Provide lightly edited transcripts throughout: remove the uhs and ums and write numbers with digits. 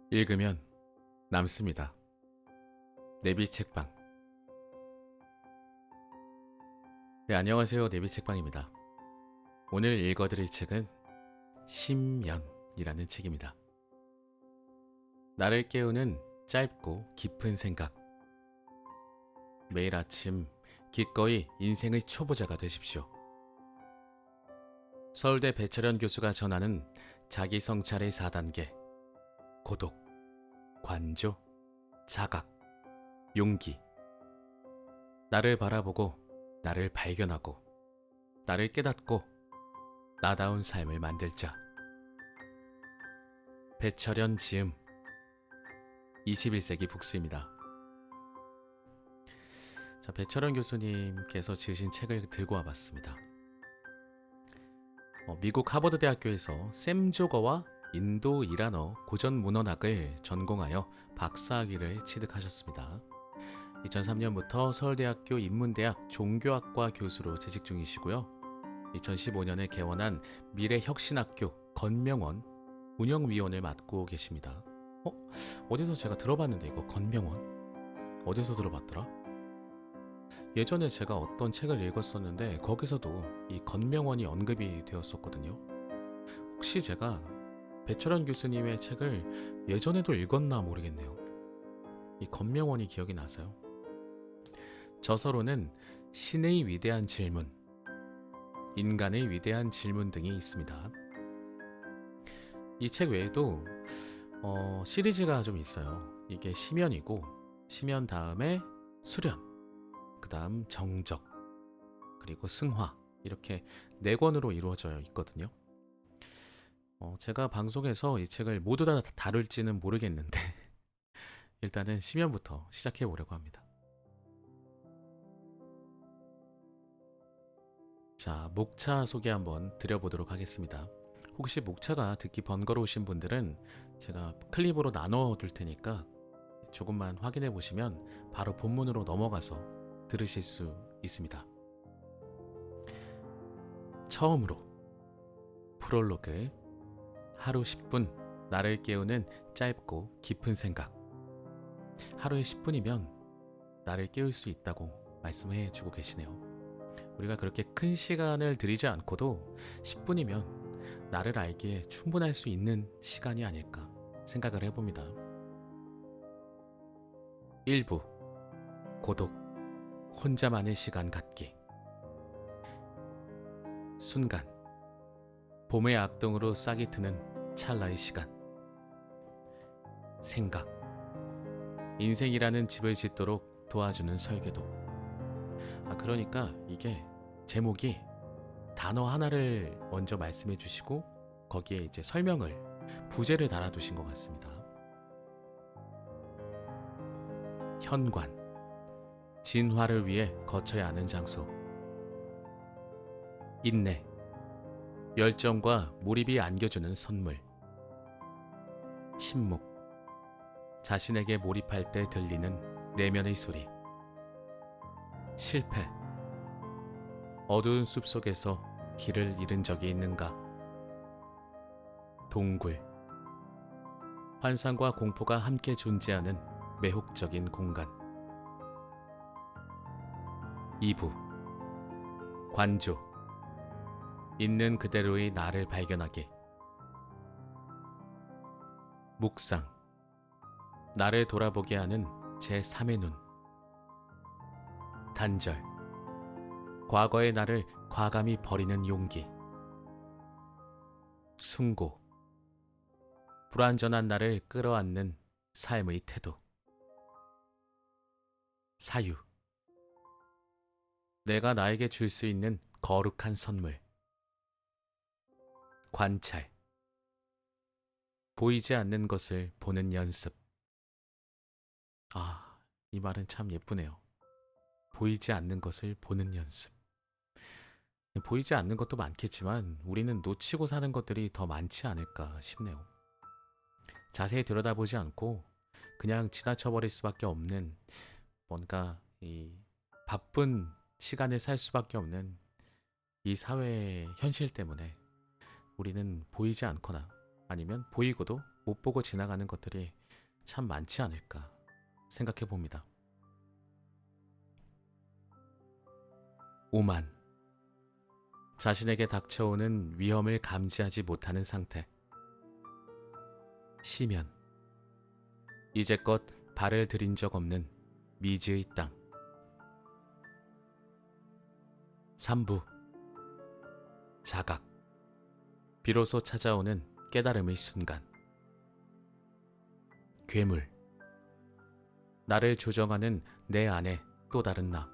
읽으면 남습니다. 내비 책방. 네, 안녕하세요. 내비 책방입니다. 오늘 읽어드릴 책은 심연이라는 책입니다. 나를 깨우는 짧고 깊은 생각. 매일 아침 기꺼이 인생의 초보자가 되십시오. 서울대 배철현 교수가 전하는 자기 성찰의 4단계. 고독, 관조, 자각, 용기. 나를 바라보고 나를 발견하고 나를 깨닫고 나다운 삶을 만들자. 배철현 지음 21세기 북스입니다. 자, 배철현 교수님께서 지으신 책을 들고 와봤습니다. 미국 하버드 대학교에서 샘조거와 인도 이란어 고전 문헌학을 전공하여 박사학위를 취득하셨습니다. 2003년부터 서울대학교 인문대학 종교학과 교수로 재직 중이시고요. 2015년에 개원한 미래혁신학교 건명원 운영위원을 맡고 계십니다. 어디서 제가 들어봤는데 이거 건명원? 어디서 들어봤더라? 예전에 제가 어떤 책을 읽었었는데 거기서도 이 건명원이 언급이 되었었거든요. 혹시 제가 배철현 교수님의 책을 예전에도 읽었나 모르겠네요. 이 건명원이 기억이 나서요. 저서로는 신의 위대한 질문, 인간의 위대한 질문 등이 있습니다. 이 책 외에도 시리즈가 좀 있어요. 이게 심연이고 심연 다음에 수련, 그 다음 정적, 그리고 승화, 이렇게 4권으로 이루어져 있거든요. 제가 방송에서 이 책을 모두 다 다룰지는 모르겠는데 일단은 심연부터 시작해 보려고 합니다. 자, 목차 소개 한번 드려보도록 하겠습니다. 혹시 목차가 듣기 번거로우신 분들은 제가 클립으로 나눠 둘 테니까 조금만 확인해 보시면 바로 본문으로 넘어가서 들으실 수 있습니다. 처음으로 프롤로그. 하루 10분 나를 깨우는 짧고 깊은 생각. 하루에 10분이면 나를 깨울 수 있다고 말씀해 주고 계시네요. 우리가 그렇게 큰 시간을 들이지 않고도 10분이면 나를 알기에 충분할 수 있는 시간이 아닐까 생각을 해봅니다. 1부 고독, 혼자만의 시간 갖기. 순간, 봄의 악동으로 싹이 트는 찰나의 시간. 생각, 인생이라는 집을 짓도록 도와주는 설계도. 그러니까 이게 제목이 단어 하나를 먼저 말씀해 주시고 거기에 이제 설명을, 부제를 달아두신 것 같습니다. 현관, 진화를 위해 거쳐야 하는 장소. 인내, 열정과 몰입이 안겨주는 선물. 침묵, 자신에게 몰입할 때 들리는 내면의 소리. 실패, 어두운 숲속에서 길을 잃은 적이 있는가. 동굴, 환상과 공포가 함께 존재하는 매혹적인 공간. 2부 관조, 있는 그대로의 나를 발견하기. 묵상, 나를 돌아보게 하는 제3의 눈. 단절, 과거의 나를 과감히 버리는 용기. 숭고, 불완전한 나를 끌어안는 삶의 태도. 사유, 내가 나에게 줄 수 있는 거룩한 선물. 관찰, 보이지 않는 것을 보는 연습. 이 말은 참 예쁘네요. 보이지 않는 것을 보는 연습. 보이지 않는 것도 많겠지만 우리는 놓치고 사는 것들이 더 많지 않을까 싶네요. 자세히 들여다보지 않고 그냥 지나쳐버릴 수밖에 없는, 뭔가 이 바쁜 시간을 살 수밖에 없는 이 사회의 현실 때문에 우리는 보이지 않거나 아니면 보이고도 못 보고 지나가는 것들이 참 많지 않을까 생각해 봅니다. 오만. 자신에게 닥쳐오는 위험을 감지하지 못하는 상태. 시면. 이제껏 발을 들인 적 없는 미지의 땅. 삼부. 자각. 비로소 찾아오는 깨달음의 순간. 괴물. 나를 조정하는 내 안에 또 다른 나.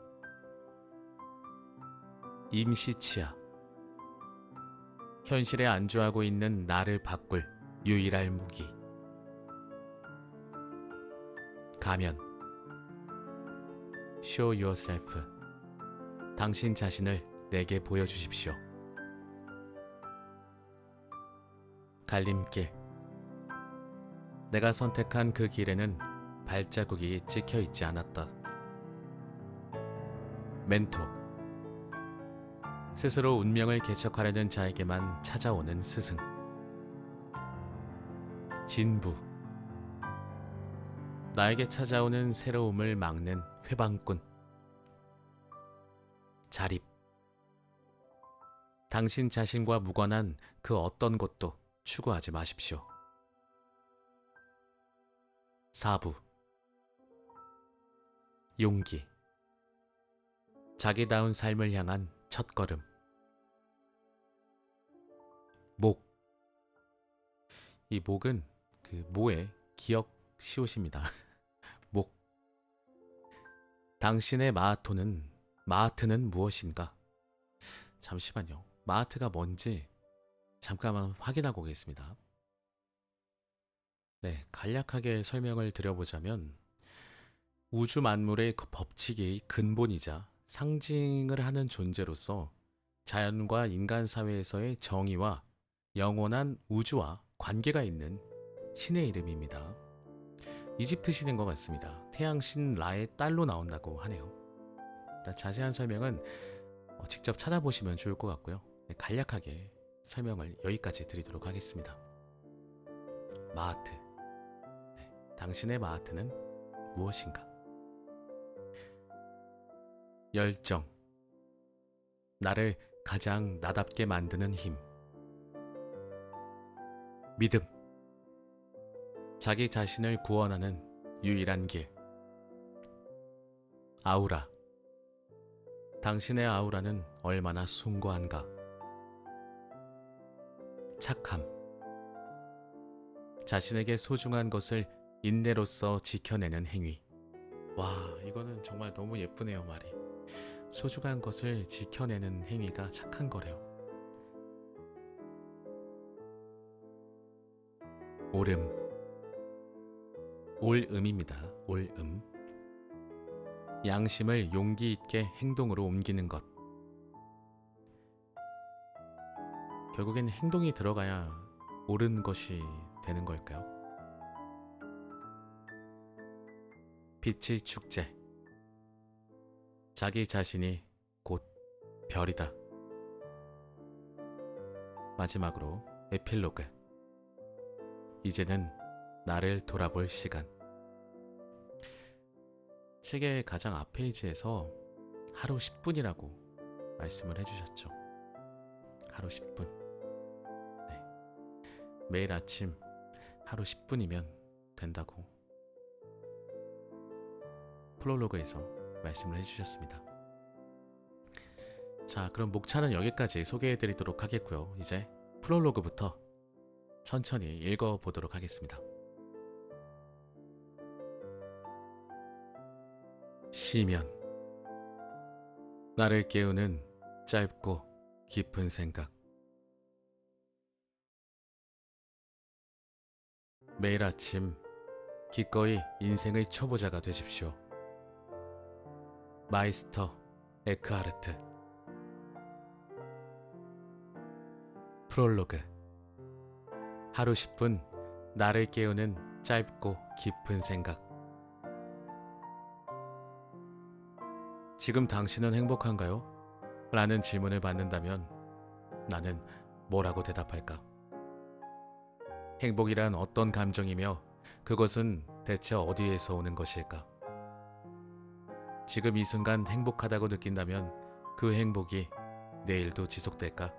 임시치아. 현실에 안주하고 있는 나를 바꿀 유일할 무기. 가면. Show yourself. 당신 자신을 내게 보여주십시오. 갈림길. 내가 선택한 그 길에는 발자국이 찍혀 있지 않았다. 멘토. 스스로 운명을 개척하려는 자에게만 찾아오는 스승. 진부. 나에게 찾아오는 새로움을 막는 회방꾼. 자립. 당신 자신과 무관한 그 어떤 것도 추구하지 마십시오. 사부. 용기. 자기다운 삶을 향한 첫걸음. 목. 이 목은 그 모의 기억 시옷입니다. 목. 당신의 마하트는 무엇인가? 잠시만요. 마하트가 뭔지 잠깐만 확인하고 오겠습니다. 네, 간략하게 설명을 드려보자면 우주 만물의 그 법칙의 근본이자 상징을 하는 존재로서 자연과 인간 사회에서의 정의와 영원한 우주와 관계가 있는 신의 이름입니다. 이집트 신인 것 같습니다. 태양신 라의 딸로 나온다고 하네요. 일단 자세한 설명은 직접 찾아보시면 좋을 것 같고요. 네, 간략하게 설명을 여기까지 드리도록 하겠습니다. 마하트. 네, 당신의 마하트는 무엇인가? 열정. 나를 가장 나답게 만드는 힘. 믿음. 자기 자신을 구원하는 유일한 길. 아우라. 당신의 아우라는 얼마나 숭고한가. 착함. 자신에게 소중한 것을 인내로써 지켜내는 행위. 와, 이거는 정말 너무 예쁘네요, 말이. 소중한 것을 지켜내는 행위가 착한 거래요. 옳음. 올음입니다. 올음. 양심을 용기 있게 행동으로 옮기는 것. 결국엔 행동이 들어가야 옳은 것이 되는 걸까요? 빛의 축제. 자기 자신이 곧 별이다. 마지막으로 에필로그. 이제는 나를 돌아볼 시간. 책의 가장 앞 페이지에서 하루 10분이라고 말씀을 해주셨죠. 하루 10분. 네. 매일 아침 하루 10분이면 된다고 프롤로그에서 말씀을 해주셨습니다. 자, 그럼 목차는 여기까지 소개해드리도록 하겠고요. 이제 프롤로그부터 천천히 읽어보도록 하겠습니다. 시면. 나를 깨우는 짧고 깊은 생각. 매일 아침 기꺼이 인생의 초보자가 되십시오. 마이스터 에크하르트. 프롤로그. 하루 10분 나를 깨우는 짧고 깊은 생각. 지금 당신은 행복한가요? 라는 질문을 받는다면 나는 뭐라고 대답할까? 행복이란 어떤 감정이며 그것은 대체 어디에서 오는 것일까? 지금 이 순간 행복하다고 느낀다면 그 행복이 내일도 지속될까?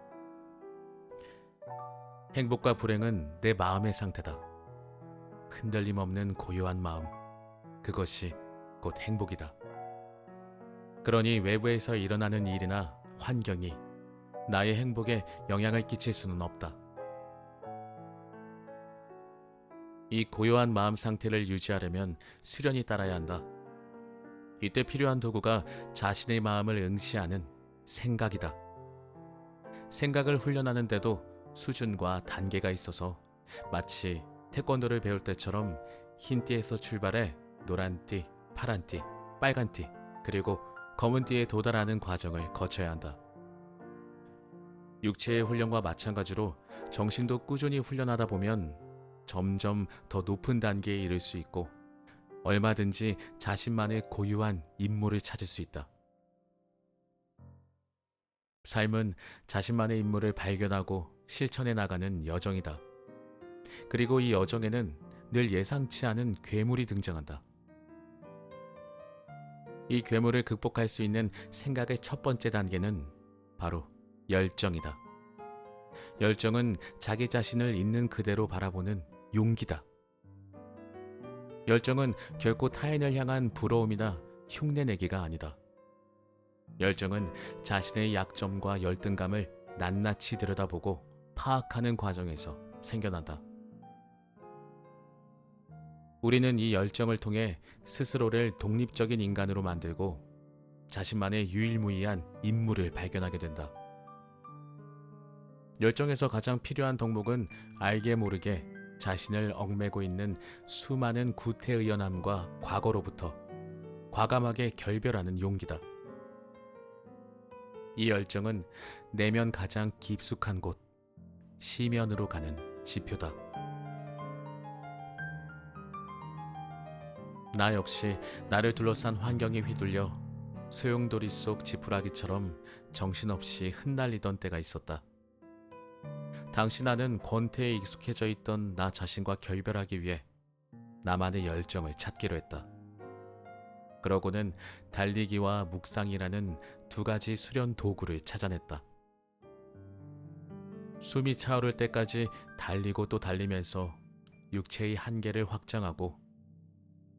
행복과 불행은 내 마음의 상태다. 흔들림 없는 고요한 마음, 그것이 곧 행복이다. 그러니 외부에서 일어나는 일이나 환경이 나의 행복에 영향을 끼칠 수는 없다. 이 고요한 마음 상태를 유지하려면 수련이 따라야 한다. 이때 필요한 도구가 자신의 마음을 응시하는 생각이다. 생각을 훈련하는데도 수준과 단계가 있어서 마치 태권도를 배울 때처럼 흰 띠에서 출발해 노란 띠, 파란 띠, 빨간 띠, 그리고 검은 띠에 도달하는 과정을 거쳐야 한다. 육체의 훈련과 마찬가지로 정신도 꾸준히 훈련하다 보면 점점 더 높은 단계에 이를 수 있고 얼마든지 자신만의 고유한 임무를 찾을 수 있다. 삶은 자신만의 임무를 발견하고 실천해 나가는 여정이다. 그리고 이 여정에는 늘 예상치 않은 괴물이 등장한다. 이 괴물을 극복할 수 있는 생각의 첫 번째 단계는 바로 열정이다. 열정은 자기 자신을 있는 그대로 바라보는 용기다. 열정은 결코 타인을 향한 부러움이나 흉내내기가 아니다. 열정은 자신의 약점과 열등감을 낱낱이 들여다보고 파악하는 과정에서 생겨난다. 우리는 이 열정을 통해 스스로를 독립적인 인간으로 만들고 자신만의 유일무이한 임무를 발견하게 된다. 열정에서 가장 필요한 덕목은 알게 모르게 자신을 얽매고 있는 수많은 구태의연함과 과거로부터 과감하게 결별하는 용기다. 이 열정은 내면 가장 깊숙한 곳, 시면으로 가는 지표다. 나 역시 나를 둘러싼 환경에 휘둘려 소용돌이 속 지푸라기처럼 정신없이 흩날리던 때가 있었다. 당시 나는 권태에 익숙해져 있던 나 자신과 결별하기 위해 나만의 열정을 찾기로 했다. 그러고는 달리기와 묵상이라는 두 가지 수련 도구를 찾아냈다. 숨이 차오를 때까지 달리고 또 달리면서 육체의 한계를 확장하고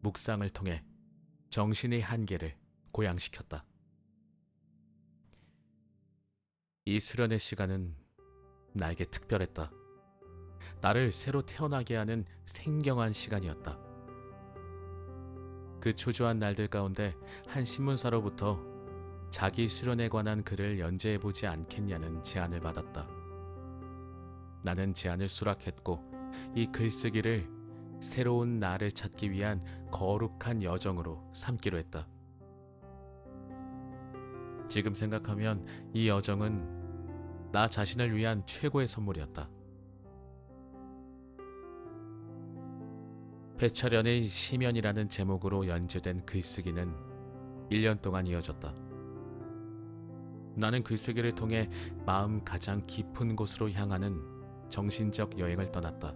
묵상을 통해 정신의 한계를 고양시켰다. 이 수련의 시간은 나에게 특별했다. 나를 새로 태어나게 하는 생경한 시간이었다. 그 초조한 날들 가운데 한 신문사로부터 자기 수련에 관한 글을 연재해보지 않겠냐는 제안을 받았다. 나는 제안을 수락했고 이 글쓰기를 새로운 나를 찾기 위한 거룩한 여정으로 삼기로 했다. 지금 생각하면 이 여정은 나 자신을 위한 최고의 선물이었다. 배철연의 시면이라는 제목으로 연재된 글쓰기는 1년 동안 이어졌다. 나는 글쓰기를 통해 마음 가장 깊은 곳으로 향하는 정신적 여행을 떠났다.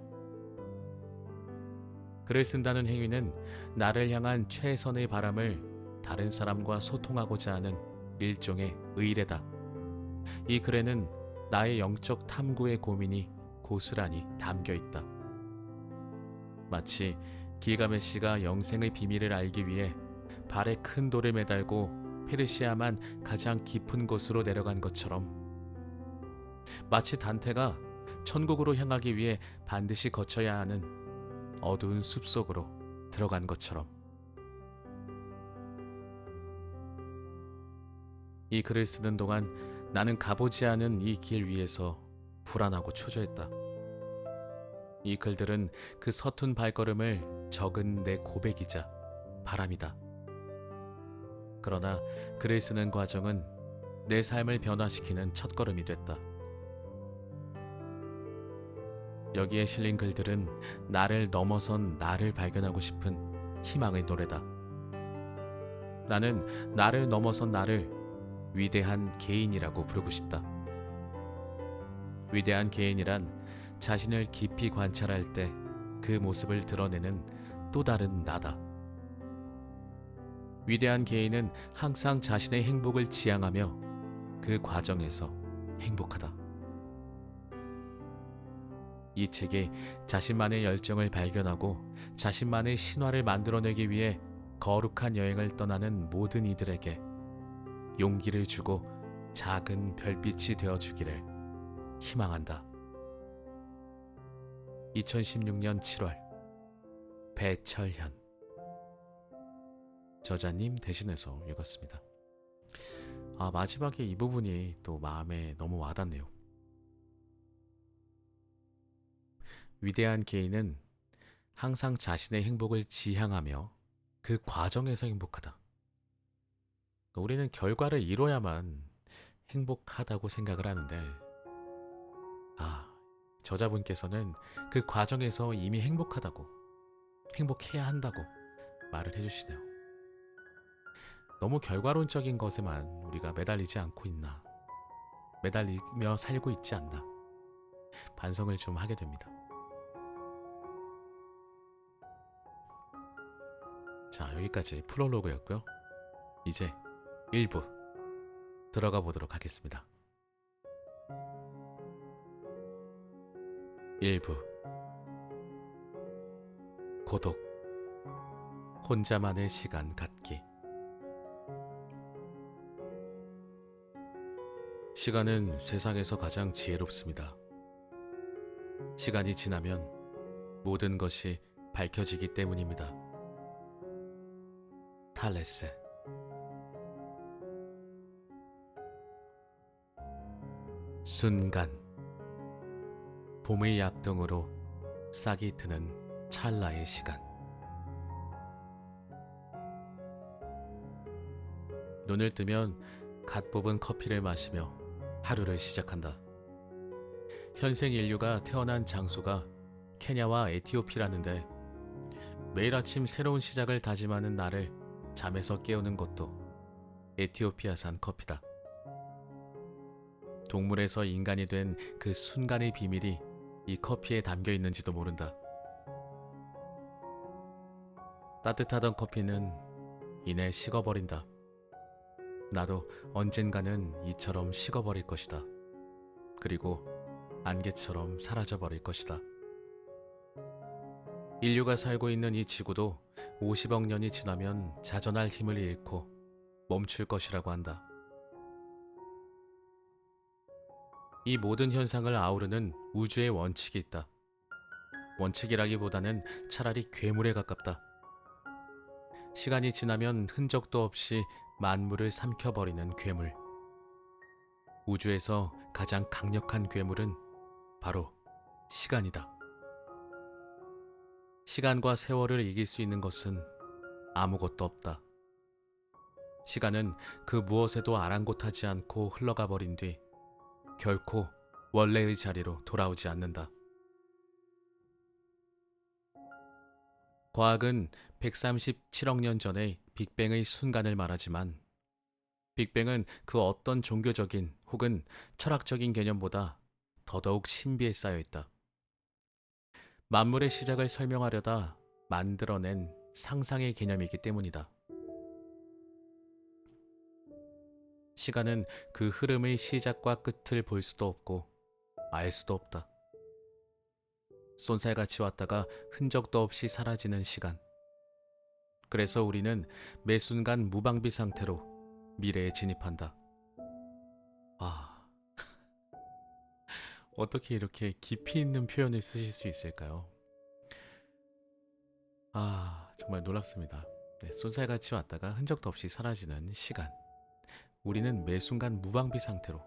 글을 쓴다는 행위는 나를 향한 최선의 바람을 다른 사람과 소통하고자 하는 일종의 의례다. 이 글에는 나의 영적 탐구의 고민이 고스란히 담겨 있다. 마치 길가메시가 영생의 비밀을 알기 위해 발에 큰 돌을 매달고 페르시아만 가장 깊은 곳으로 내려간 것처럼, 마치 단테가 천국으로 향하기 위해 반드시 거쳐야 하는 어두운 숲속으로 들어간 것처럼. 이 글을 쓰는 동안 나는 가보지 않은 이 길 위에서 불안하고 초조했다. 이 글들은 그 서툰 발걸음을 적은 내 고백이자 바람이다. 그러나 글을 쓰는 과정은 내 삶을 변화시키는 첫걸음이 됐다. 여기에 실린 글들은 나를 넘어선 나를 발견하고 싶은 희망의 노래다. 나는 나를 넘어선 나를 위대한 개인이라고 부르고 싶다. 위대한 개인이란 자신을 깊이 관찰할 때 그 그 모습을 드러내는 또 다른 나다. 위대한 개인은 항상 자신의 행복을 지향하며 그 과정에서 행복하다. 이 책이 자신만의 열정을 발견하고 자신만의 신화를 만들어내기 위해 거룩한 여행을 떠나는 모든 이들에게 용기를 주고 작은 별빛이 되어주기를 희망한다. 2016년 7월 배철현 저자님 대신해서 읽었습니다. 마지막에 이 부분이 또 마음에 너무 와닿네요. 위대한 개인은 항상 자신의 행복을 지향하며 그 과정에서 행복하다. 우리는 결과를 이뤄야만 행복하다고 생각을 하는데, 저자분께서는 그 과정에서 이미 행복하다고, 행복해야 한다고 말을 해주시네요. 너무 결과론적인 것에만 우리가 매달리지 않고 있나, 매달리며 살고 있지 않나 반성을 좀 하게 됩니다. 자, 여기까지 프롤로그였고요. 이제 1부 들어가 보도록 하겠습니다. 1부 고독 혼자만의 시간 갖기. 시간은 세상에서 가장 지혜롭습니다. 시간이 지나면 모든 것이 밝혀지기 때문입니다. 탈레스. 순간 봄의 약동으로 싹이 트는 찰나의 시간. 눈을 뜨면 갓 뽑은 커피를 마시며 하루를 시작한다. 현생 인류가 태어난 장소가 케냐와 에티오피라는데 매일 아침 새로운 시작을 다짐하는 나를 잠에서 깨우는 것도 에티오피아산 커피다. 동물에서 인간이 된 그 순간의 비밀이 이 커피에 담겨 있는지도 모른다. 따뜻하던 커피는 이내 식어버린다. 나도 언젠가는 이처럼 식어버릴 것이다. 그리고 안개처럼 사라져버릴 것이다. 인류가 살고 있는 이 지구도 50억 년이 지나면 자전할 힘을 잃고 멈출 것이라고 한다. 이 모든 현상을 아우르는 우주의 원칙이 있다. 원칙이라기보다는 차라리 괴물에 가깝다. 시간이 지나면 흔적도 없이 만물을 삼켜버리는 괴물. 우주에서 가장 강력한 괴물은 바로 시간이다. 시간과 세월을 이길 수 있는 것은 아무것도 없다. 시간은 그 무엇에도 아랑곳하지 않고 흘러가 버린 뒤 결코 원래의 자리로 돌아오지 않는다. 과학은 137억 년 전의 빅뱅의 순간을 말하지만 빅뱅은 그 어떤 종교적인 혹은 철학적인 개념보다 더더욱 신비에 쌓여 있다. 만물의 시작을 설명하려다 만들어낸 상상의 개념이기 때문이다. 시간은 그 흐름의 시작과 끝을 볼 수도 없고 알 수도 없다. 쏜살같이 왔다가 흔적도 없이 사라지는 시간. 그래서 우리는 매 순간 무방비 상태로 미래에 진입한다. 어떻게 이렇게 깊이 있는 표현을 쓰실 수 있을까요? 정말 놀랍습니다. 네, 쏜살같이 왔다가 흔적도 없이 사라지는 시간. 우리는 매 순간 무방비 상태로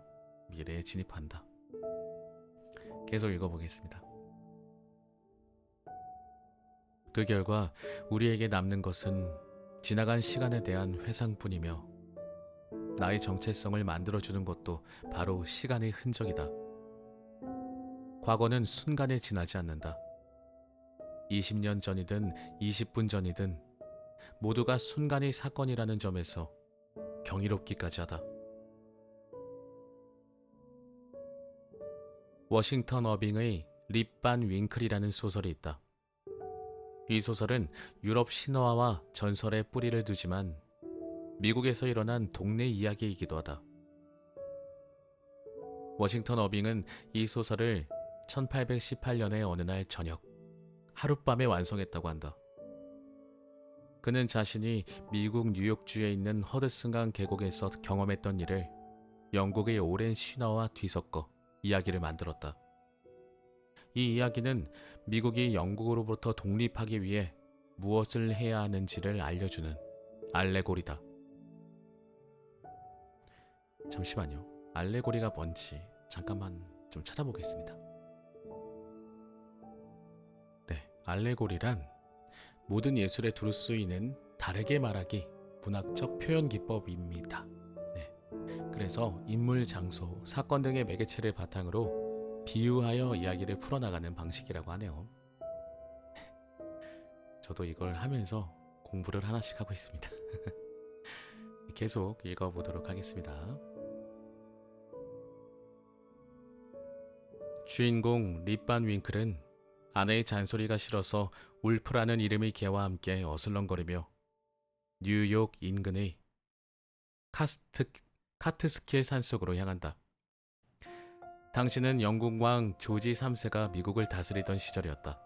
미래에 진입한다. 계속 읽어보겠습니다. 그 결과 우리에게 남는 것은 지나간 시간에 대한 회상뿐이며 나의 정체성을 만들어주는 것도 바로 시간의 흔적이다. 과거는 순간에 지나지 않는다. 20년 전이든 20분 전이든 모두가 순간의 사건이라는 점에서 경이롭기까지 하다. 워싱턴 어빙의 립 반 윙클이라는 소설이 있다. 이 소설은 유럽 신화와 전설에 뿌리를 두지만 미국에서 일어난 동네 이야기이기도 하다. 워싱턴 어빙은 이 소설을 1818년의 어느 날 저녁, 하룻밤에 완성했다고 한다. 그는 자신이 미국 뉴욕주에 있는 허드슨강 계곡에서 경험했던 일을 영국의 오랜 신화와 뒤섞어 이야기를 만들었다. 이 이야기는 미국이 영국으로부터 독립하기 위해 무엇을 해야 하는지를 알려주는 알레고리다. 잠시만요. 알레고리가 뭔지 잠깐만 좀 찾아보겠습니다. 네, 알레고리란 모든 예술에 두루 쓰이는 다르게 말하기 문학적 표현 기법입니다. 네, 그래서 인물, 장소, 사건 등의 매개체를 바탕으로 비유하여 이야기를 풀어나가는 방식이라고 하네요. 저도 이걸 하면서 공부를 하나씩 하고 있습니다. 계속 읽어보도록 하겠습니다. 주인공 립반 윙클은 아내의 잔소리가 싫어서 울프라는 이름의 개와 함께 어슬렁거리며 뉴욕 인근의 카트스킬 산속으로 향한다. 당시는 영국 왕 조지 3세가 미국을 다스리던 시절이었다.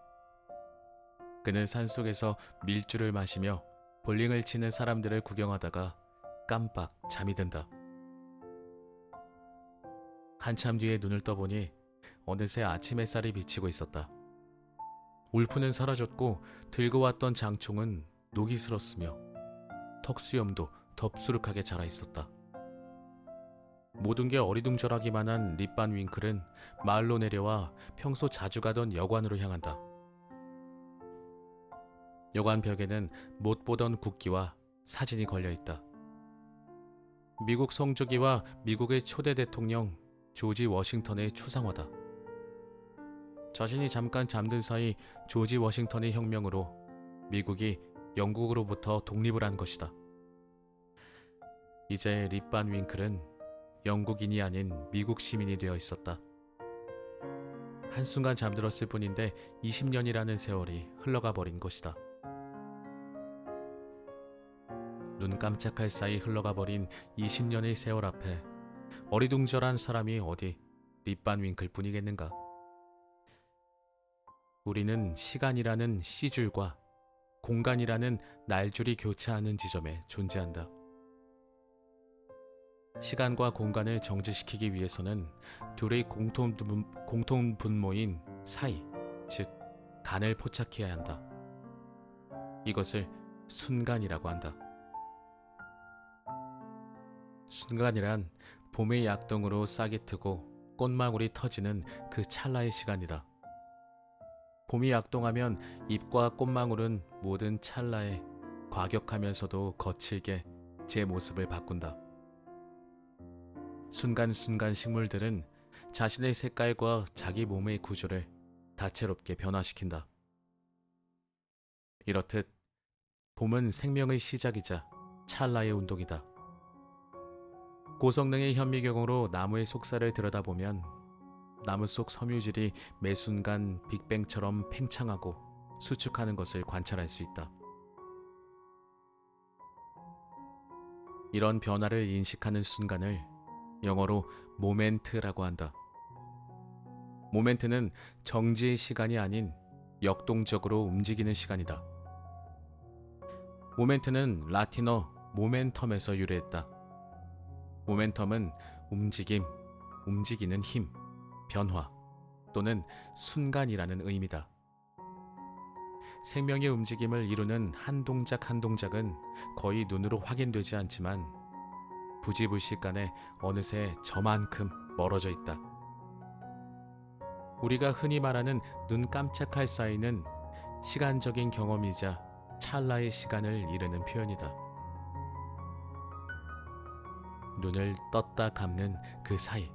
그는 산속에서 밀주를 마시며 볼링을 치는 사람들을 구경하다가 깜빡 잠이 든다. 한참 뒤에 눈을 떠보니 어느새 아침 햇살이 비치고 있었다. 울프는 사라졌고 들고 왔던 장총은 녹이 슬었으며 턱수염도 덥수룩하게 자라 있었다. 모든 게 어리둥절하기만 한 립반 윙클은 마을로 내려와 평소 자주 가던 여관으로 향한다. 여관 벽에는 못 보던 국기와 사진이 걸려 있다. 미국 성조기와 미국의 초대 대통령 조지 워싱턴의 초상화다. 자신이 잠깐 잠든 사이 조지 워싱턴의 혁명으로 미국이 영국으로부터 독립을 한 것이다. 이제 립반 윙클은 영국인이 아닌 미국 시민이 되어 있었다. 한순간 잠들었을 뿐인데 20년이라는 세월이 흘러가 버린 것이다. 눈 깜짝할 사이 흘러가 버린 20년의 세월 앞에 어리둥절한 사람이 어디 립반 윙클 뿐이겠는가. 우리는 시간이라는 C줄과 공간이라는 날줄이 교차하는 지점에 존재한다. 시간과 공간을 정지시키기 위해서는 둘의 공통 분모인 사이, 즉 간을 포착해야 한다. 이것을 순간이라고 한다. 순간이란 봄의 약동으로 싹이 트고 꽃망울이 터지는 그 찰나의 시간이다. 봄이 약동하면 잎과 꽃망울은 모든 찰나에 과격하면서도 거칠게 제 모습을 바꾼다. 순간순간 식물들은 자신의 색깔과 자기 몸의 구조를 다채롭게 변화시킨다. 이렇듯 봄은 생명의 시작이자 찰나의 운동이다. 고성능의 현미경으로 나무의 속살을 들여다보면 나무 속 섬유질이 매 순간 빅뱅처럼 팽창하고 수축하는 것을 관찰할 수 있다. 이런 변화를 인식하는 순간을 영어로 모멘트라고 한다. 모멘트는 정지의 시간이 아닌 역동적으로 움직이는 시간이다. 모멘트는 라틴어 모멘텀에서 유래했다. 모멘텀은 움직임, 움직이는 힘, 변화 또는 순간이라는 의미다. 생명의 움직임을 이루는 한 동작 한 동작은 거의 눈으로 확인되지 않지만 부지불식간에 어느새 저만큼 멀어져 있다. 우리가 흔히 말하는 눈 깜짝할 사이는 시간적인 경험이자 찰나의 시간을 이르는 표현이다. 눈을 떴다 감는 그 사이,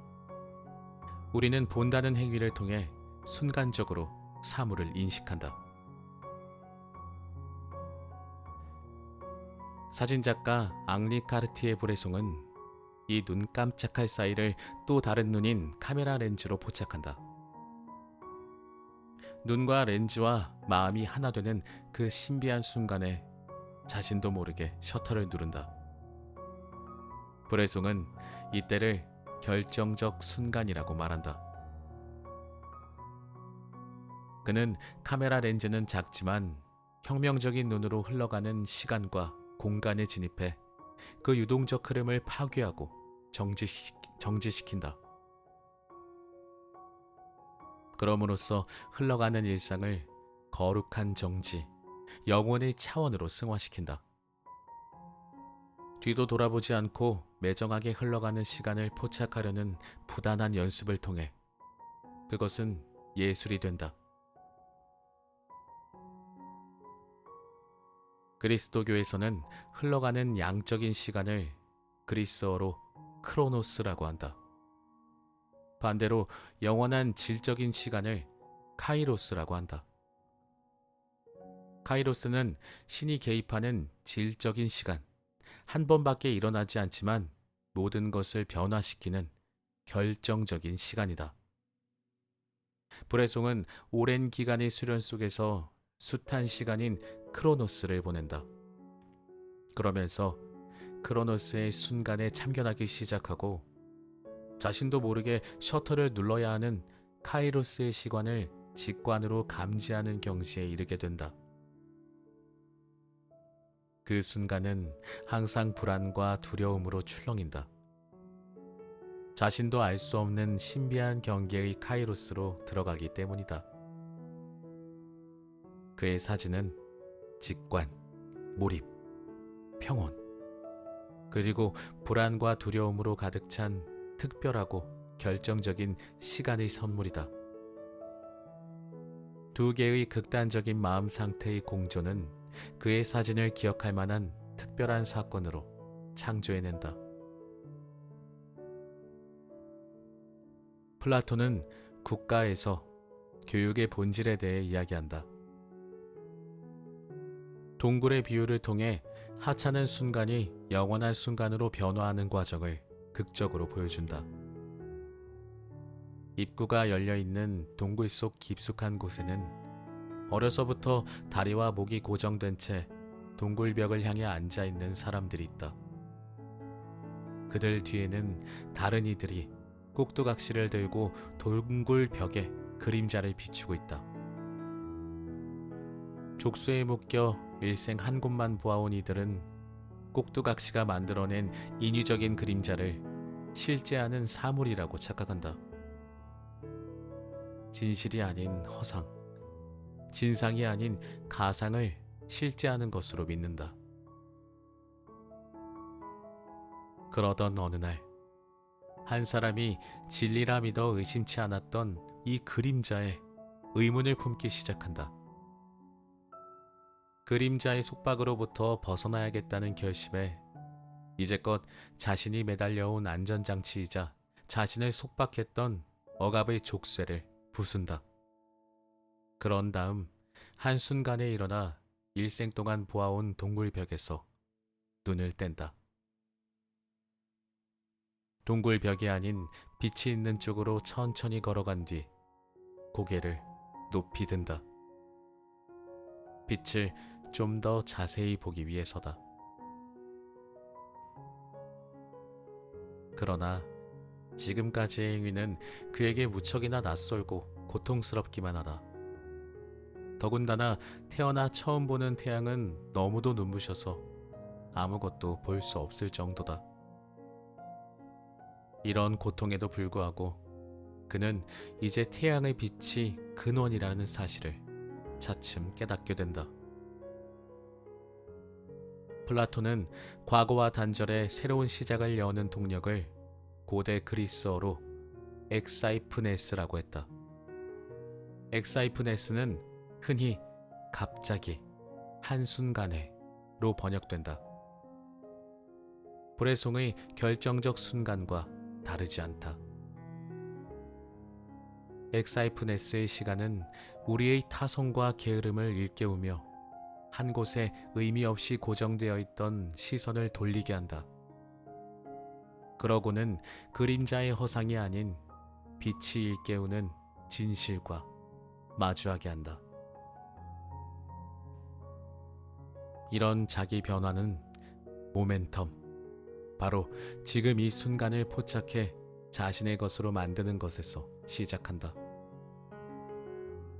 우리는 본다는 행위를 통해 순간적으로 사물을 인식한다. 사진작가 앙리 카르티에 브레송은 이 눈 깜짝할 사이를 또 다른 눈인 카메라 렌즈로 포착한다. 눈과 렌즈와 마음이 하나 되는 그 신비한 순간에 자신도 모르게 셔터를 누른다. 브레송은 이때를 결정적 순간이라고 말한다. 그는 카메라 렌즈는 작지만 혁명적인 눈으로 흘러가는 시간과 공간에 진입해 그 유동적 흐름을 파괴하고 정지시킨다. 그럼으로써 흘러가는 일상을 거룩한 정지, 영혼의 차원으로 승화시킨다. 뒤도 돌아보지 않고 매정하게 흘러가는 시간을 포착하려는 부단한 연습을 통해 그것은 예술이 된다. 그리스도교에서는 흘러가는 양적인 시간을 그리스어로 크로노스라고 한다. 반대로 영원한 질적인 시간을 카이로스라고 한다. 카이로스는 신이 개입하는 질적인 시간, 한 번밖에 일어나지 않지만 모든 것을 변화시키는 결정적인 시간이다. 브레송은 오랜 기간의 수련 속에서 숱한 시간인 크로노스를 보낸다. 그러면서 크로노스의 순간에 참견하기 시작하고 자신도 모르게 셔터를 눌러야 하는 카이로스의 시간을 직관으로 감지하는 경지에 이르게 된다. 그 순간은 항상 불안과 두려움으로 출렁인다. 자신도 알 수 없는 신비한 경계의 카이로스로 들어가기 때문이다. 그의 사진은 직관, 몰입, 평온, 그리고 불안과 두려움으로 가득 찬 특별하고 결정적인 시간의 선물이다. 두 개의 극단적인 마음 상태의 공존은 그의 사진을 기억할 만한 특별한 사건으로 창조해낸다. 플라톤은 국가에서 교육의 본질에 대해 이야기한다. 동굴의 비유를 통해 하찮은 순간이 영원한 순간으로 변화하는 과정을 극적으로 보여준다. 입구가 열려있는 동굴 속 깊숙한 곳에는 어려서부터 다리와 목이 고정된 채 동굴벽을 향해 앉아있는 사람들이 있다. 그들 뒤에는 다른 이들이 꼭두각시를 들고 동굴벽에 그림자를 비추고 있다. 족쇄에 묶여 일생 한 곳만 보아온 이들은 꼭두각시가 만들어낸 인위적인 그림자를 실제하는 사물이라고 착각한다. 진실이 아닌 허상, 진상이 아닌 가상을 실제하는 것으로 믿는다. 그러던 어느 날, 한 사람이 진리라 믿어 의심치 않았던 이 그림자에 의문을 품기 시작한다. 그림자의 속박으로부터 벗어나야겠다는 결심에 이제껏 자신이 매달려온 안전장치이자 자신을 속박했던 억압의 족쇄를 부순다. 그런 다음 한순간에 일어나 일생 동안 보아온 동굴벽에서 눈을 뗀다. 동굴벽이 아닌 빛이 있는 쪽으로 천천히 걸어간 뒤 고개를 높이 든다. 빛을 좀 더 자세히 보기 위해서다. 그러나 지금까지의 행위는 그에게 무척이나 낯설고 고통스럽기만 하다. 더군다나 태어나 처음 보는 태양은 너무도 눈부셔서 아무것도 볼 수 없을 정도다. 이런 고통에도 불구하고 그는 이제 태양의 빛이 근원이라는 사실을 차츰 깨닫게 된다. 플라톤은 과거와 단절의 새로운 시작을 여는 동력을 고대 그리스어로 엑사이프네스라고 했다. 엑사이프네스는 흔히 갑자기, 한순간에로 번역된다. 브레송의 결정적 순간과 다르지 않다. 엑사이프네스의 시간은 우리의 타성과 게으름을 일깨우며 한 곳에 의미 없이 고정되어 있던 시선을 돌리게 한다. 그러고는 그림자의 허상이 아닌 빛이 일깨우는 진실과 마주하게 한다. 이런 자기 변화는 모멘텀, 바로 지금 이 순간을 포착해 자신의 것으로 만드는 것에서 시작한다.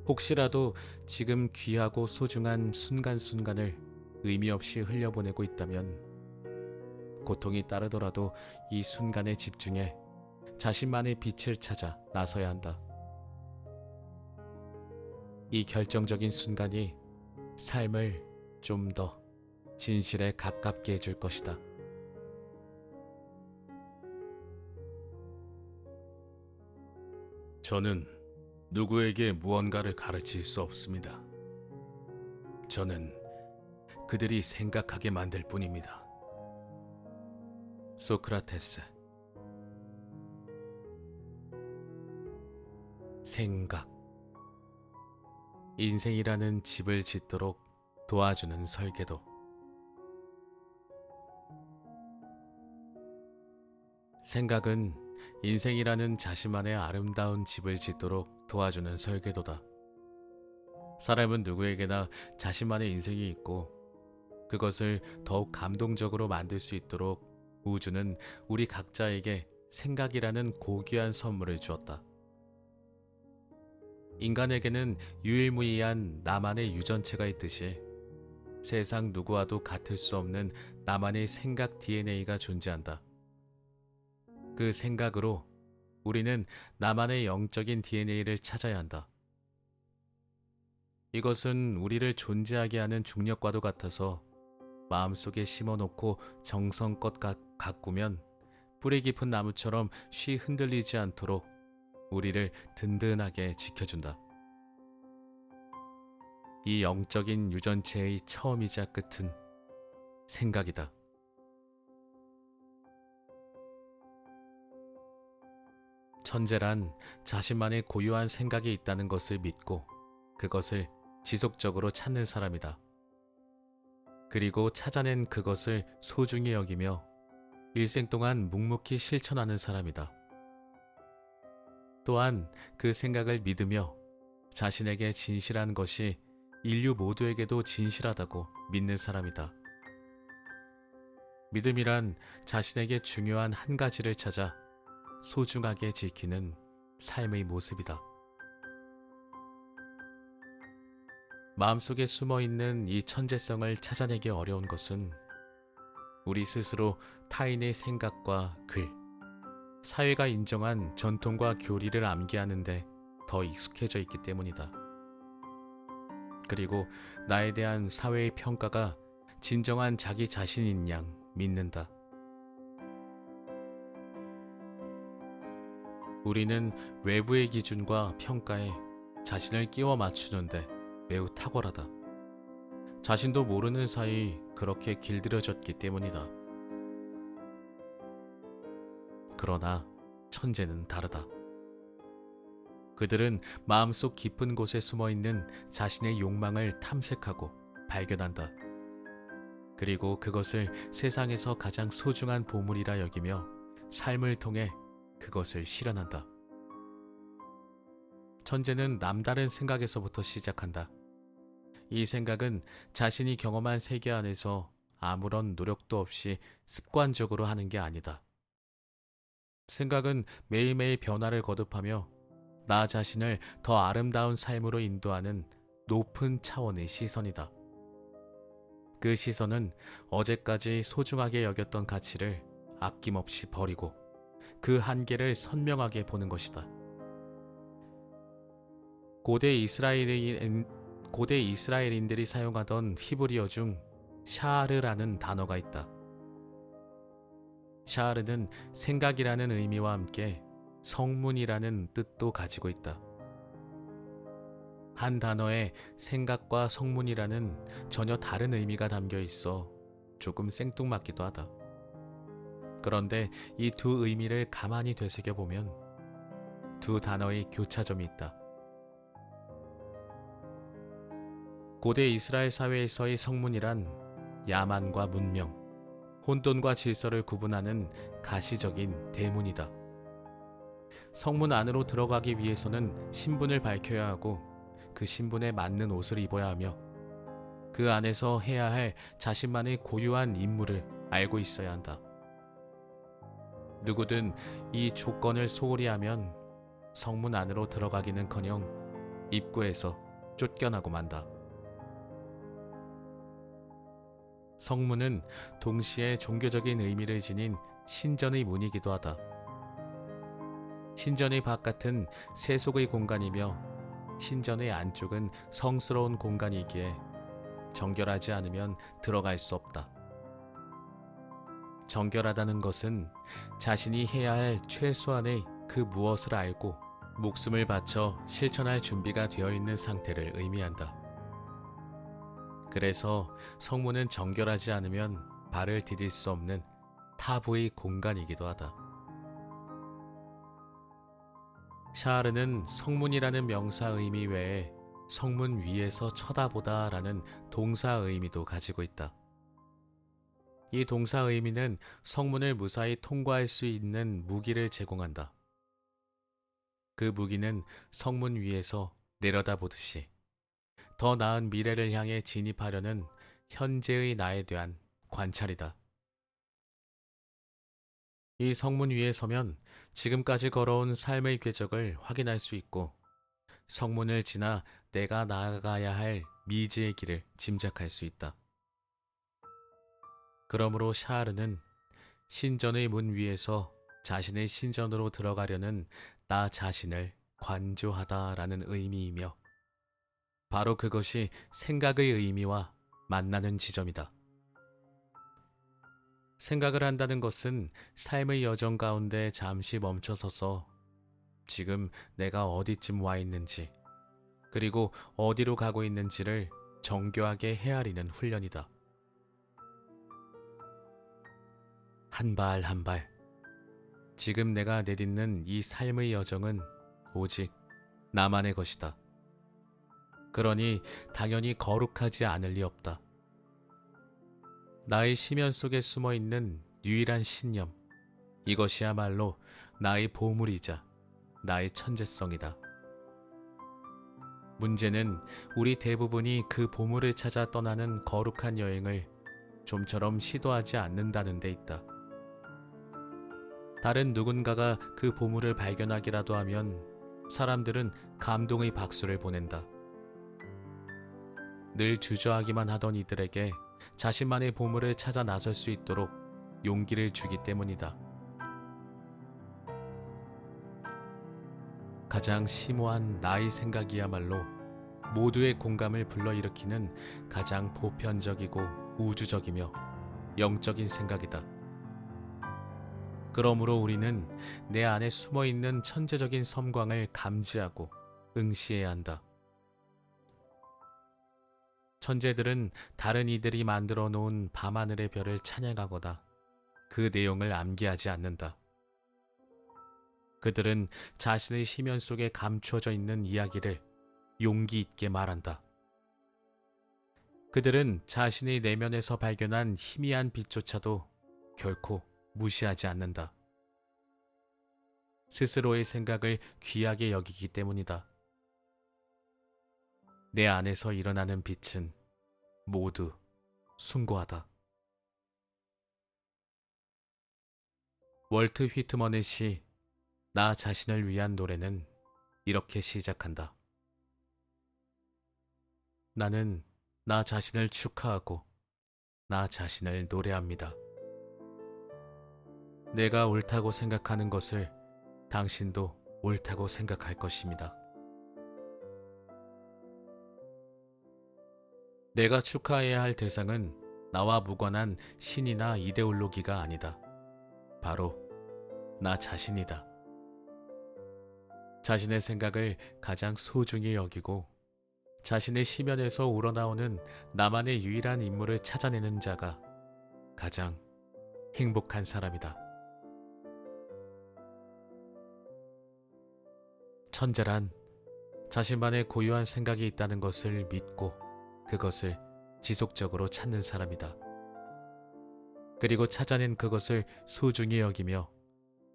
혹시라도 지금 귀하고 소중한 순간순간을 의미 없이 흘려보내고 있다면 고통이 따르더라도 이 순간에 집중해 자신만의 빛을 찾아 나서야 한다. 이 결정적인 순간이 삶을 좀 더 진실에 가깝게 해줄 것이다. 저는 누구에게 무언가를 가르칠 수 없습니다. 저는 그들이 생각하게 만들 뿐입니다. 소크라테스. 생각. 인생이라는 집을 짓도록 도와주는 설계도. 생각은 인생이라는 자신만의 아름다운 집을 짓도록 도와주는 설계도다. 사람은 누구에게나 자신만의 인생이 있고 그것을 더욱 감동적으로 만들 수 있도록 우주는 우리 각자에게 생각이라는 고귀한 선물을 주었다. 인간에게는 유일무이한 나만의 유전체가 있듯이 세상 누구와도 같을 수 없는 나만의 생각 DNA가 존재한다. 그 생각으로 우리는 나만의 영적인 DNA를 찾아야 한다. 이것은 우리를 존재하게 하는 중력과도 같아서 마음속에 심어놓고 정성껏 가꾸면 뿌리 깊은 나무처럼 쉬 흔들리지 않도록 우리를 든든하게 지켜준다. 이 영적인 유전체의 처음이자 끝은 생각이다. 천재란 자신만의 고유한 생각이 있다는 것을 믿고 그것을 지속적으로 찾는 사람이다. 그리고 찾아낸 그것을 소중히 여기며 일생 동안 묵묵히 실천하는 사람이다. 또한 그 생각을 믿으며 자신에게 진실한 것이 인류 모두에게도 진실하다고 믿는 사람이다. 믿음이란 자신에게 중요한 한 가지를 찾아 소중하게 지키는 삶의 모습이다. 마음속에 숨어있는 이 천재성을 찾아내기 어려운 것은 우리 스스로 타인의 생각과 글, 사회가 인정한 전통과 교리를 암기하는데 더 익숙해져 있기 때문이다. 그리고 나에 대한 사회의 평가가 진정한 자기 자신인 양 믿는다. 우리는 외부의 기준과 평가에 자신을 끼워 맞추는데 매우 탁월하다. 자신도 모르는 사이 그렇게 길들여졌기 때문이다. 그러나 천재는 다르다. 그들은 마음속 깊은 곳에 숨어있는 자신의 욕망을 탐색하고 발견한다. 그리고 그것을 세상에서 가장 소중한 보물이라 여기며 삶을 통해 그것을 실현한다. 천재는 남다른 생각에서부터 시작한다. 이 생각은 자신이 경험한 세계 안에서 아무런 노력도 없이 습관적으로 하는 게 아니다. 생각은 매일매일 변화를 거듭하며 나 자신을 더 아름다운 삶으로 인도하는 높은 차원의 시선이다. 그 시선은 어제까지 소중하게 여겼던 가치를 아낌없이 버리고 그 한계를 선명하게 보는 것이다. 고대 이스라엘인들이 사용하던 히브리어 중 샤르라는 단어가 있다. 샤르는 생각이라는 의미와 함께 성문이라는 뜻도 가지고 있다. 한 단어에 생각과 성문이라는 전혀 다른 의미가 담겨 있어 조금 생뚱맞기도 하다. 그런데 이 두 의미를 가만히 되새겨보면 두 단어의 교차점이 있다. 고대 이스라엘 사회에서의 성문이란 야만과 문명, 혼돈과 질서를 구분하는 가시적인 대문이다. 성문 안으로 들어가기 위해서는 신분을 밝혀야 하고 그 신분에 맞는 옷을 입어야 하며 그 안에서 해야 할 자신만의 고유한 임무를 알고 있어야 한다. 누구든 이 조건을 소홀히 하면 성문 안으로 들어가기는커녕 입구에서 쫓겨나고 만다. 성문은 동시에 종교적인 의미를 지닌 신전의 문이기도 하다. 신전의 바깥은 세속의 공간이며 신전의 안쪽은 성스러운 공간이기에 정결하지 않으면 들어갈 수 없다. 정결하다는 것은 자신이 해야 할 최소한의 그 무엇을 알고 목숨을 바쳐 실천할 준비가 되어 있는 상태를 의미한다. 그래서 성문은 정결하지 않으면 발을 디딜 수 없는 타부의 공간이기도 하다. 샤르는 성문이라는 명사 의미 외에 성문 위에서 쳐다보다 라는 동사 의미도 가지고 있다. 이 동사 의미는 성문을 무사히 통과할 수 있는 무기를 제공한다. 그 무기는 성문 위에서 내려다보듯이 더 나은 미래를 향해 진입하려는 현재의 나에 대한 관찰이다. 이 성문 위에 서면 지금까지 걸어온 삶의 궤적을 확인할 수 있고 성문을 지나 내가 나아가야 할 미지의 길을 짐작할 수 있다. 그러므로 샤르는 신전의 문 위에서 자신의 신전으로 들어가려는 나 자신을 관조하다라는 의미이며 바로 그것이 생각의 의미와 만나는 지점이다. 생각을 한다는 것은 삶의 여정 가운데 잠시 멈춰서서 지금 내가 어디쯤 와 있는지 그리고 어디로 가고 있는지를 정교하게 헤아리는 훈련이다. 한 발 한 발, 지금 내가 내딛는 이 삶의 여정은 오직 나만의 것이다. 그러니 당연히 거룩하지 않을 리 없다. 나의 심연 속에 숨어 있는 유일한 신념, 이것이야말로 나의 보물이자 나의 천재성이다. 문제는 우리 대부분이 그 보물을 찾아 떠나는 거룩한 여행을 좀처럼 시도하지 않는다는 데 있다. 다른 누군가가 그 보물을 발견하기라도 하면 사람들은 감동의 박수를 보낸다. 늘 주저하기만 하던 이들에게 자신만의 보물을 찾아 나설 수 있도록 용기를 주기 때문이다. 가장 심오한 나의 생각이야말로 모두의 공감을 불러일으키는 가장 보편적이고 우주적이며 영적인 생각이다. 그러므로 우리는 내 안에 숨어있는 천재적인 섬광을 감지하고 응시해야 한다. 천재들은 다른 이들이 만들어 놓은 밤하늘의 별을 찬양하거나 그 내용을 암기하지 않는다. 그들은 자신의 심연 속에 감추어져 있는 이야기를 용기 있게 말한다. 그들은 자신의 내면에서 발견한 희미한 빛조차도 결코 무시하지 않는다. 스스로의 생각을 귀하게 여기기 때문이다. 내 안에서 일어나는 빛은 모두 숭고하다. 월트 휘트먼의 시 나 자신을 위한 노래는 이렇게 시작한다. 나는 나 자신을 축하하고 나 자신을 노래합니다. 내가 옳다고 생각하는 것을 당신도 옳다고 생각할 것입니다. 내가 축하해야 할 대상은 나와 무관한 신이나 이데올로기가 아니다. 바로 나 자신이다. 자신의 생각을 가장 소중히 여기고 자신의 심연에서 우러나오는 나만의 유일한 인물을 찾아내는 자가 가장 행복한 사람이다. 천재란 자신만의 고유한 생각이 있다는 것을 믿고 그것을 지속적으로 찾는 사람이다. 그리고 찾아낸 그것을 소중히 여기며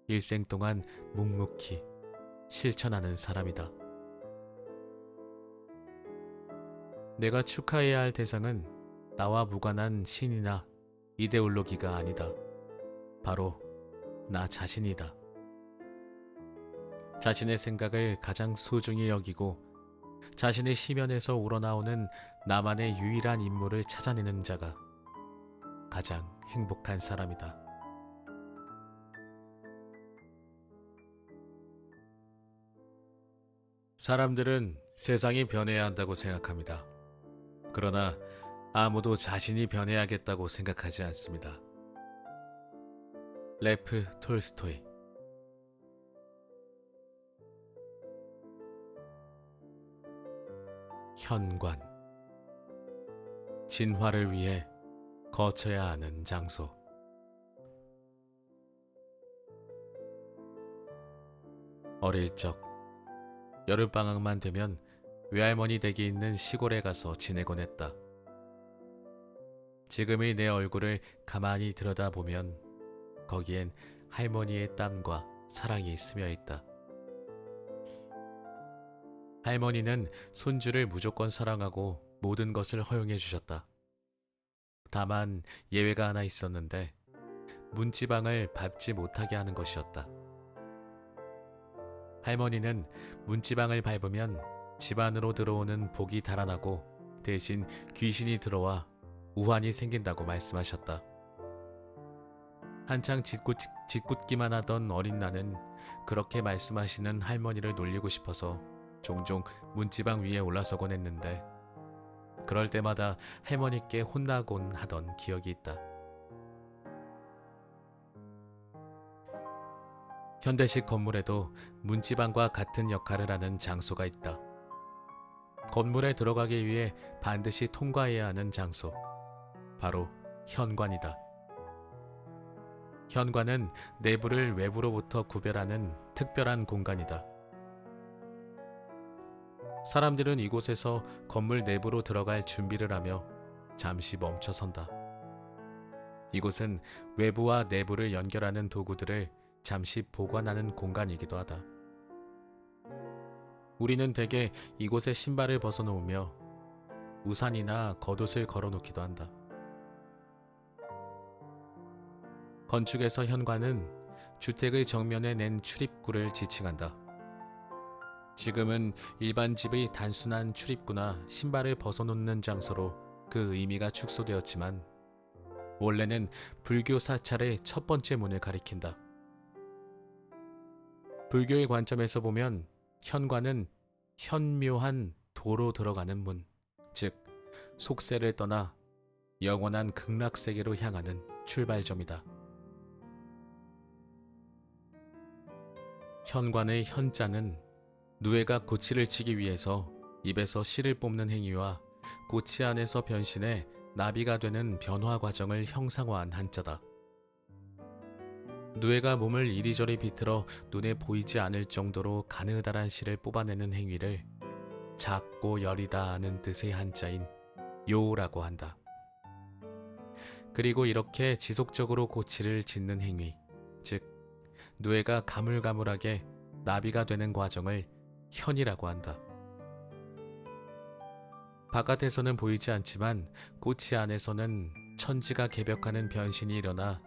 일생 동안 묵묵히 실천하는 사람이다. 내가 축하해야 할 대상은 나와 무관한 신이나 이데올로기가 아니다. 바로 나 자신이다. 자신의 생각을 가장 소중히 여기고 자신의 시면에서 우러나오는 나만의 유일한 인물을 찾아내는 자가 가장 행복한 사람이다. 사람들은 세상이 변해야 한다고 생각합니다. 그러나 아무도 자신이 변해야겠다고 생각하지 않습니다. 레프 톨스토이. 현관. 진화를 위해 거쳐야 하는 장소. 어릴 적 여름방학만 되면 외할머니 댁이 있는 시골에 가서 지내곤 했다. 지금의 내 얼굴을 가만히 들여다보면 거기엔 할머니의 땀과 사랑이 스며 있다. 할머니는 손주를 무조건 사랑하고 모든 것을 허용해 주셨다. 다만 예외가 하나 있었는데 문지방을 밟지 못하게 하는 것이었다. 할머니는 문지방을 밟으면 집 안으로 들어오는 복이 달아나고 대신 귀신이 들어와 우환이 생긴다고 말씀하셨다. 한창 짓궂기만 하던 어린 나는 그렇게 말씀하시는 할머니를 놀리고 싶어서 종종 문지방 위에 올라서곤 했는데 그럴 때마다 할머니께 혼나곤 하던 기억이 있다. 현대식 건물에도 문지방과 같은 역할을 하는 장소가 있다. 건물에 들어가기 위해 반드시 통과해야 하는 장소. 바로 현관이다. 현관은 내부를 외부로부터 구별하는 특별한 공간이다. 사람들은 이곳에서 건물 내부로 들어갈 준비를 하며 잠시 멈춰선다. 이곳은 외부와 내부를 연결하는 도구들을 잠시 보관하는 공간이기도 하다. 우리는 대개 이곳에 신발을 벗어놓으며 우산이나 겉옷을 걸어놓기도 한다. 건축에서 현관은 주택의 정면에 낸 출입구를 지칭한다. 지금은 일반 집의 단순한 출입구나 신발을 벗어놓는 장소로 그 의미가 축소되었지만 원래는 불교 사찰의 첫 번째 문을 가리킨다. 불교의 관점에서 보면 현관은 현묘한 도로 들어가는 문, 즉 속세를 떠나 영원한 극락세계로 향하는 출발점이다. 현관의 현자는 누에가 고치를 치기 위해서 입에서 실을 뽑는 행위와 고치 안에서 변신해 나비가 되는 변화 과정을 형상화한 한자다. 누에가 몸을 이리저리 비틀어 눈에 보이지 않을 정도로 가느다란 실을 뽑아내는 행위를 작고 여리다 하는 뜻의 한자인 요라고 한다. 그리고 이렇게 지속적으로 고치를 짓는 행위, 즉 누에가 가물가물하게 나비가 되는 과정을 현이라고 한다. 바깥에서는 보이지 않지만 고치 안에서는 천지가 개벽하는 변신이 일어나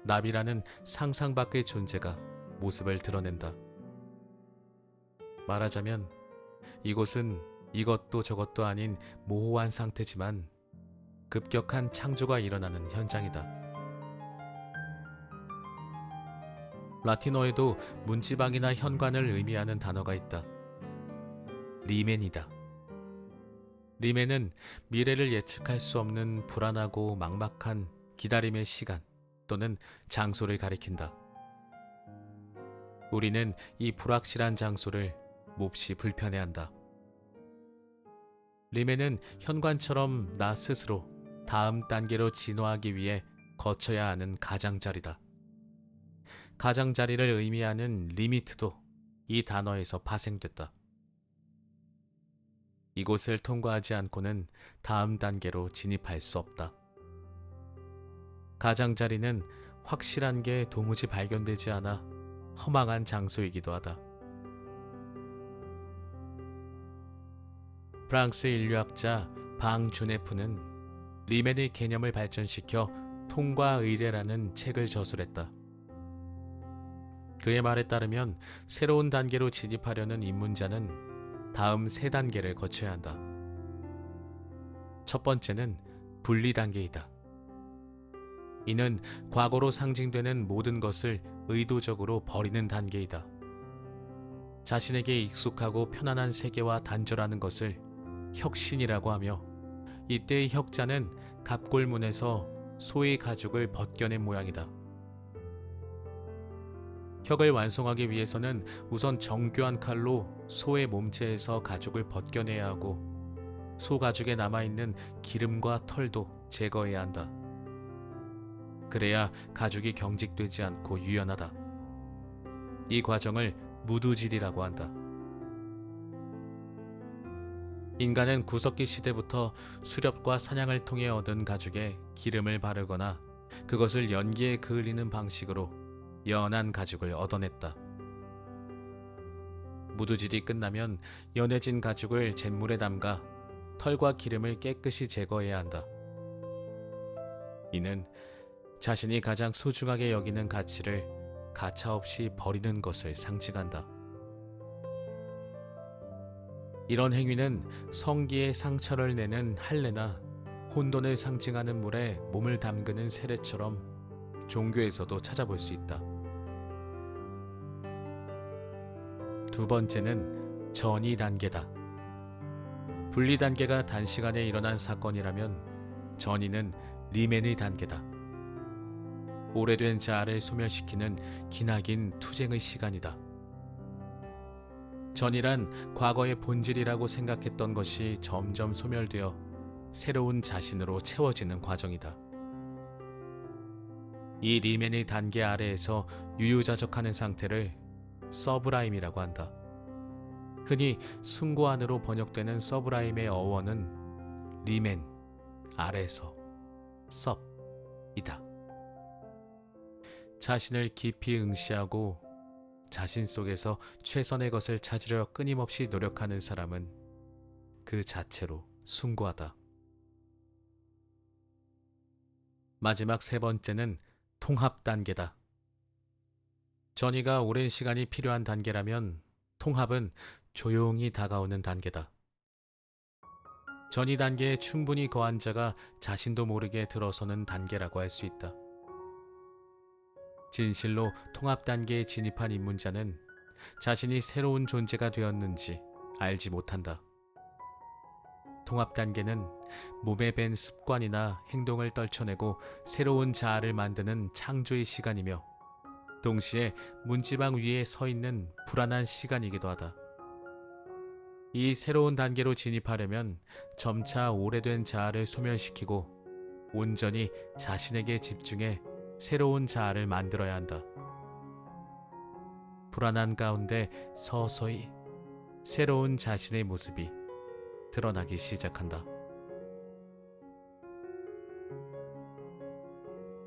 나비라는 상상 밖의 존재가 모습을 드러낸다. 말하자면 이곳은 이것도 저것도 아닌 모호한 상태지만 급격한 창조가 일어나는 현장이다. 라틴어에도 문지방이나 현관을 의미하는 단어가 있다. 리멘이다. 리멘은 미래를 예측할 수 없는 불안하고 막막한 기다림의 시간 또는 장소를 가리킨다. 우리는 이 불확실한 장소를 몹시 불편해한다. 리멘은 현관처럼 나 스스로 다음 단계로 진화하기 위해 거쳐야 하는 가장자리다. 가장자리를 의미하는 리미트도 이 단어에서 파생됐다. 이곳을 통과하지 않고는 다음 단계로 진입할 수 없다. 가장자리는 확실한 게 도무지 발견되지 않아 허망한 장소이기도 하다. 프랑스 인류학자 방 주네프는 리멘의 개념을 발전시켜 통과 의례라는 책을 저술했다. 그의 말에 따르면 새로운 단계로 진입하려는 입문자는 다음 세 단계를 거쳐야 한다. 첫 번째는 분리 단계이다. 이는 과거로 상징되는 모든 것을 의도적으로 버리는 단계이다. 자신에게 익숙하고 편안한 세계와 단절하는 것을 혁신이라고 하며, 이때의 혁자는 갑골문에서 소의 가죽을 벗겨낸 모양이다. 혁을 완성하기 위해서는 우선 정교한 칼로 소의 몸체에서 가죽을 벗겨내야 하고, 소 가죽에 남아있는 기름과 털도 제거해야 한다. 그래야 가죽이 경직되지 않고 유연하다. 이 과정을 무두질이라고 한다. 인간은 구석기 시대부터 수렵과 사냥을 통해 얻은 가죽에 기름을 바르거나 그것을 연기에 그을리는 방식으로 연한 가죽을 얻어냈다. 무두질이 끝나면 연해진 가죽을 잿물에 담가 털과 기름을 깨끗이 제거해야 한다. 이는 자신이 가장 소중하게 여기는 가치를 가차없이 버리는 것을 상징한다. 이런 행위는 성기에 상처를 내는 할례나 혼돈을 상징하는 물에 몸을 담그는 세례처럼 종교에서도 찾아볼 수 있다. 두 번째는 전이 단계다. 분리 단계가 단시간에 일어난 사건이라면 전이는 리멘의 단계다. 오래된 자아를 소멸시키는 기나긴 투쟁의 시간이다. 전이란 과거의 본질이라고 생각했던 것이 점점 소멸되어 새로운 자신으로 채워지는 과정이다. 이 리멘의 단계 아래에서 유유자적하는 상태를 서브라임이라고 한다. 흔히 숭고안으로 번역되는 서브라임의 어원은 리멘, 아래에서, 섭이다. 자신을 깊이 응시하고 자신 속에서 최선의 것을 찾으려 끊임없이 노력하는 사람은 그 자체로 숭고하다. 마지막 세 번째는 통합 단계다. 전이가 오랜 시간이 필요한 단계라면 통합은 조용히 다가오는 단계다. 전이 단계에 충분히 거한 자가 자신도 모르게 들어서는 단계라고 할 수 있다. 진실로 통합 단계에 진입한 입문자는 자신이 새로운 존재가 되었는지 알지 못한다. 통합 단계는 몸에 밴 습관이나 행동을 떨쳐내고 새로운 자아를 만드는 창조의 시간이며, 동시에 문지방 위에 서 있는 불안한 시간이기도 하다. 이 새로운 단계로 진입하려면 점차 오래된 자아를 소멸시키고 온전히 자신에게 집중해 새로운 자아를 만들어야 한다. 불안한 가운데 서서히 새로운 자신의 모습이 드러나기 시작한다.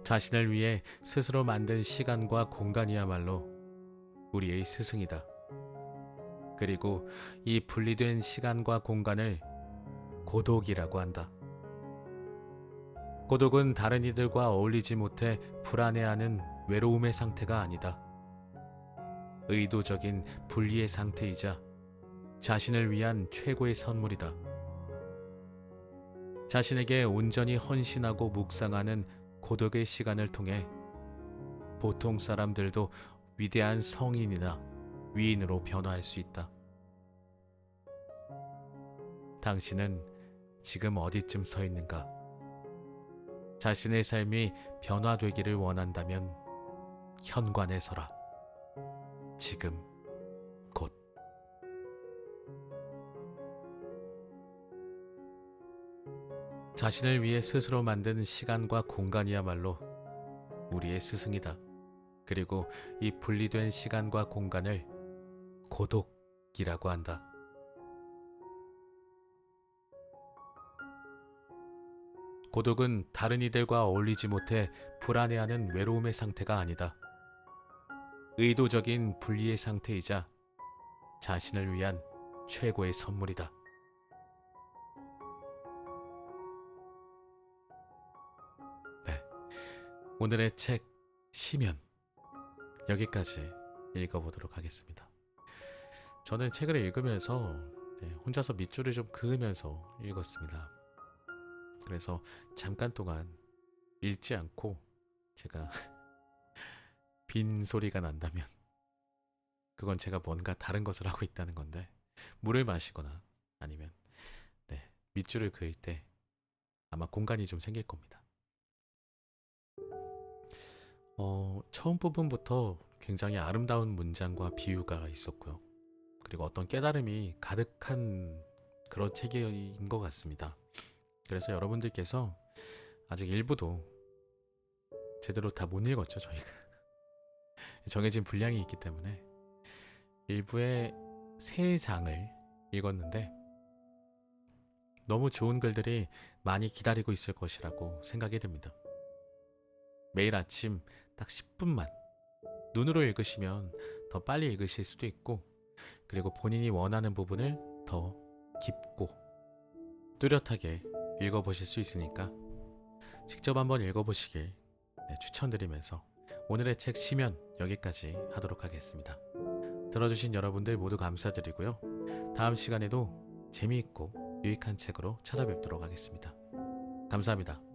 자신을 위해 스스로 만든 시간과 공간이야말로 우리의 스승이다. 그리고 이 분리된 시간과 공간을 고독이라고 한다. 고독은 다른 이들과 어울리지 못해 불안해하는 외로움의 상태가 아니다. 의도적인 분리의 상태이자 자신을 위한 최고의 선물이다. 자신에게 온전히 헌신하고 묵상하는 고독의 시간을 통해 보통 사람들도 위대한 성인이나 위인으로 변화할 수 있다. 당신은 지금 어디쯤 서 있는가? 자신의 삶이 변화되기를 원한다면 현관에 서라. 지금 곧. 자신을 위해 스스로 만든 시간과 공간이야말로 우리의 스승이다. 그리고 이 분리된 시간과 공간을 고독이라고 한다. 고독은 다른 이들과 어울리지 못해 불안해하는 외로움의 상태가 아니다. 의도적인 분리의 상태이자 자신을 위한 최고의 선물이다. 오늘의 책 시면 여기까지 읽어보도록 하겠습니다. 저는 책을 읽으면서 혼자서 밑줄을 좀 그으면서 읽었습니다. 그래서 잠깐 동안 읽지 않고 제가 빈 소리가 난다면 그건 제가 뭔가 다른 것을 하고 있다는 건데, 물을 마시거나 아니면 밑줄을 그을 때 아마 공간이 좀 생길 겁니다. 처음 부분부터 굉장히 아름다운 문장과 비유가 있었고요. 그리고 어떤 깨달음이 가득한 그런 책인 것 같습니다. 그래서 여러분들께서 아직 일부도 제대로 다 못 읽었죠, 저희가. 정해진 분량이 있기 때문에 일부의 3장을 읽었는데 너무 좋은 글들이 많이 기다리고 있을 것이라고 생각이 듭니다. 매일 아침 딱 10분만 눈으로 읽으시면 더 빨리 읽으실 수도 있고, 그리고 본인이 원하는 부분을 더 깊고 뚜렷하게 읽어보실 수 있으니까 직접 한번 읽어보시길 추천드리면서 오늘의 책 시면 여기까지 하도록 하겠습니다. 들어주신 여러분들 모두 감사드리고요. 다음 시간에도 재미있고 유익한 책으로 찾아뵙도록 하겠습니다. 감사합니다.